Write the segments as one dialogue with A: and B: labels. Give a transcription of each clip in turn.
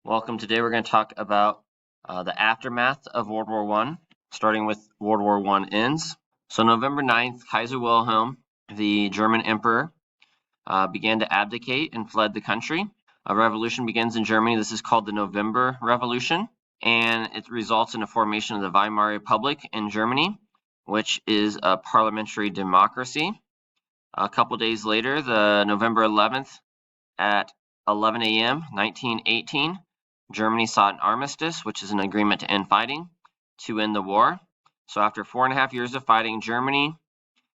A: Welcome. Today we're going to talk about the aftermath of World War I, starting with World War I ends. So November 9th, Kaiser Wilhelm, the German emperor, began to abdicate and fled the country. A revolution begins in Germany. This is called the November Revolution, and it results in the formation of the Weimar Republic in Germany, which is a parliamentary democracy. A couple days later, the November 11th at 11 a.m. 1918, Germany sought an armistice, which is an agreement to end fighting, to end the war. So after 4.5 years of fighting, Germany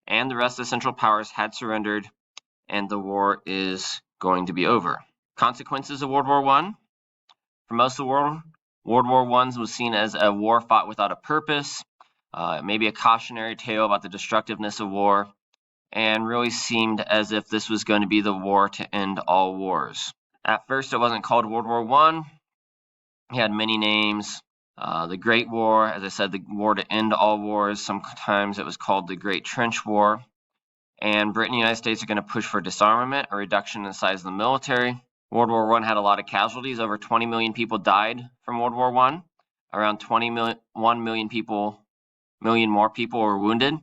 A: and the rest of the Central Powers had surrendered, and the war is going to be over. Consequences of World War I. For most of the world, World War I was seen as a war fought without a purpose, maybe a cautionary tale about the destructiveness of war, and really seemed as if this was going to be the war to end all wars. At first, it wasn't called World War I. It had many names. The Great War, as I said, the war to end all wars. Sometimes it was called the Great Trench War. And Britain and the United States are going to push for disarmament, a reduction in the size of the military. World War I had a lot of casualties. Over 20 million people died from World War I. Around 21 million more people were wounded.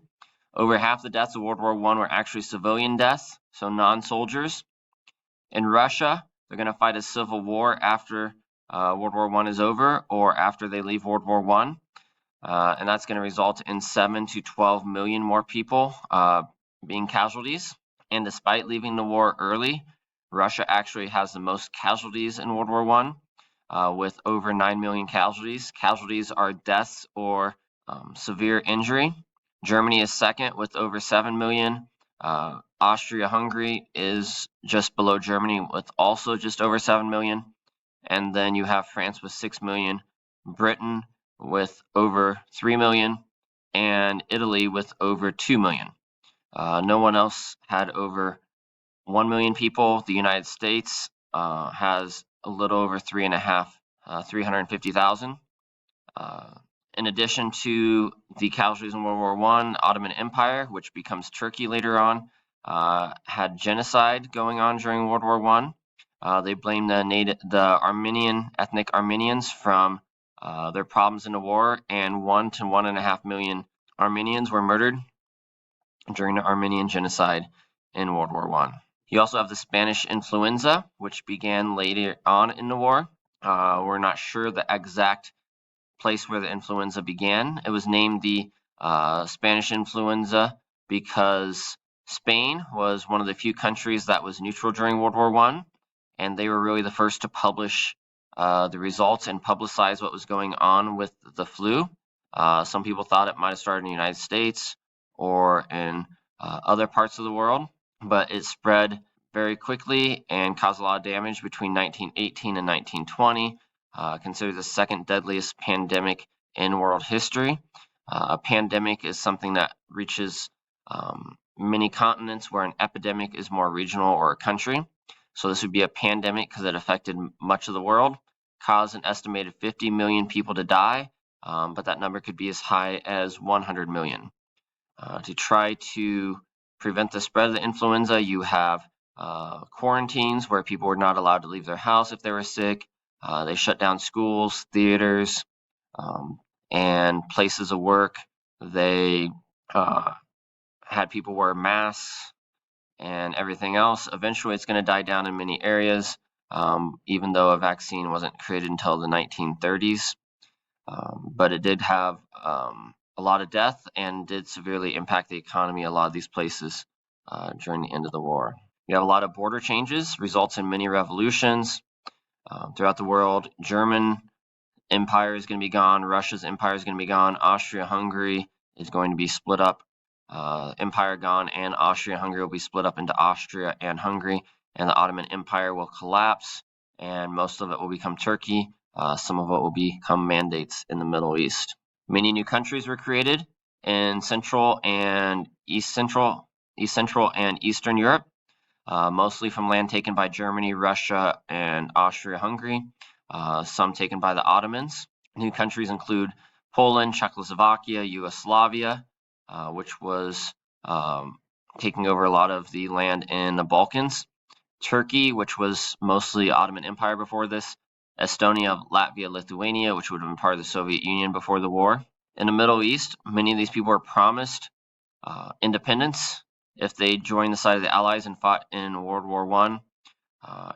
A: Over half the deaths of World War I were actually civilian deaths, so non-soldiers. In Russia, they're going to fight a civil war after World War I is over, or after they leave World War I, and that's going to result in 7 to 12 million more people being casualties. And despite leaving the war early, Russia actually has the most casualties in World War I, with over 9 million casualties. Casualties are deaths or severe injury. Germany is second with over 7 million. Austria-Hungary is just below Germany with also just over 7 million. And then you have France with 6 million, Britain with over 3 million, and Italy with over 2 million. No one else had over 1 million people. The United States has a little over 350,000. In addition to the casualties in World War I, Ottoman Empire, which becomes Turkey later on, had genocide going on during World War I. They blamed the ethnic Armenians from their problems in the war, and 1 to 1.5 million Armenians were murdered during the Armenian genocide in World War I. You also have the Spanish influenza, which began later on in the war. We're not sure the exact place where the influenza began. It was named the Spanish influenza because Spain was one of the few countries that was neutral during World War I, and they were really the first to publish the results and publicize what was going on with the flu. Some people thought it might have started in the United States or in other parts of the world, but it spread very quickly and caused a lot of damage between 1918 and 1920. Considered the second deadliest pandemic in world history. A pandemic is something that reaches many continents, where an epidemic is more regional or a country. So this would be a pandemic because it affected much of the world, caused an estimated 50 million people to die, but that number could be as high as 100 million. To try to prevent the spread of the influenza, you have quarantines where people were not allowed to leave their house if they were sick. They shut down schools, theaters, and places of work. They had people wear masks and everything else. Eventually, it's going to die down in many areas, even though a vaccine wasn't created until the 1930s. But it did have a lot of death and did severely impact the economy of a lot of these places during the end of the war. You have a lot of border changes, results in many revolutions. Throughout the world, German empire is going to be gone, Russia's empire is going to be gone, Austria-Hungary is going to be split up, empire gone, and Austria-Hungary will be split up into Austria and Hungary, and the Ottoman Empire will collapse, and most of it will become Turkey. Some of it will become mandates in the Middle East. Many new countries were created in Central and Eastern Europe. Mostly from land taken by Germany, Russia, and Austria-Hungary, some taken by the Ottomans. New countries include Poland, Czechoslovakia, Yugoslavia, which was taking over a lot of the land in the Balkans, Turkey, which was mostly Ottoman Empire before this, Estonia, Latvia, Lithuania, which would have been part of the Soviet Union before the war. In the Middle East, many of these people were promised independence if they joined the side of the Allies and fought in World War I.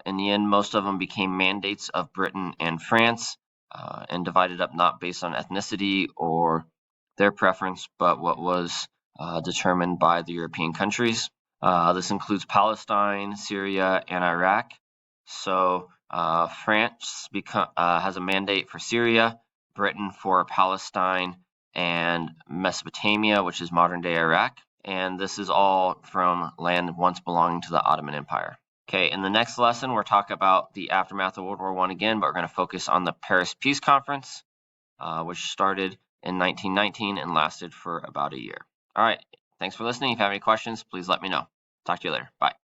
A: In the end, most of them became mandates of Britain and France and divided up not based on ethnicity or their preference, but what was determined by the European countries. This includes Palestine, Syria, and Iraq. So France has a mandate for Syria, Britain for Palestine and Mesopotamia, which is modern-day Iraq. And this is all from land once belonging to the Ottoman Empire. Okay, in the next lesson, we'll talk about the aftermath of World War I again, but we're going to focus on the Paris Peace Conference, which started in 1919 and lasted for about a year. All right, thanks for listening. If you have any questions, please let me know. Talk to you later. Bye.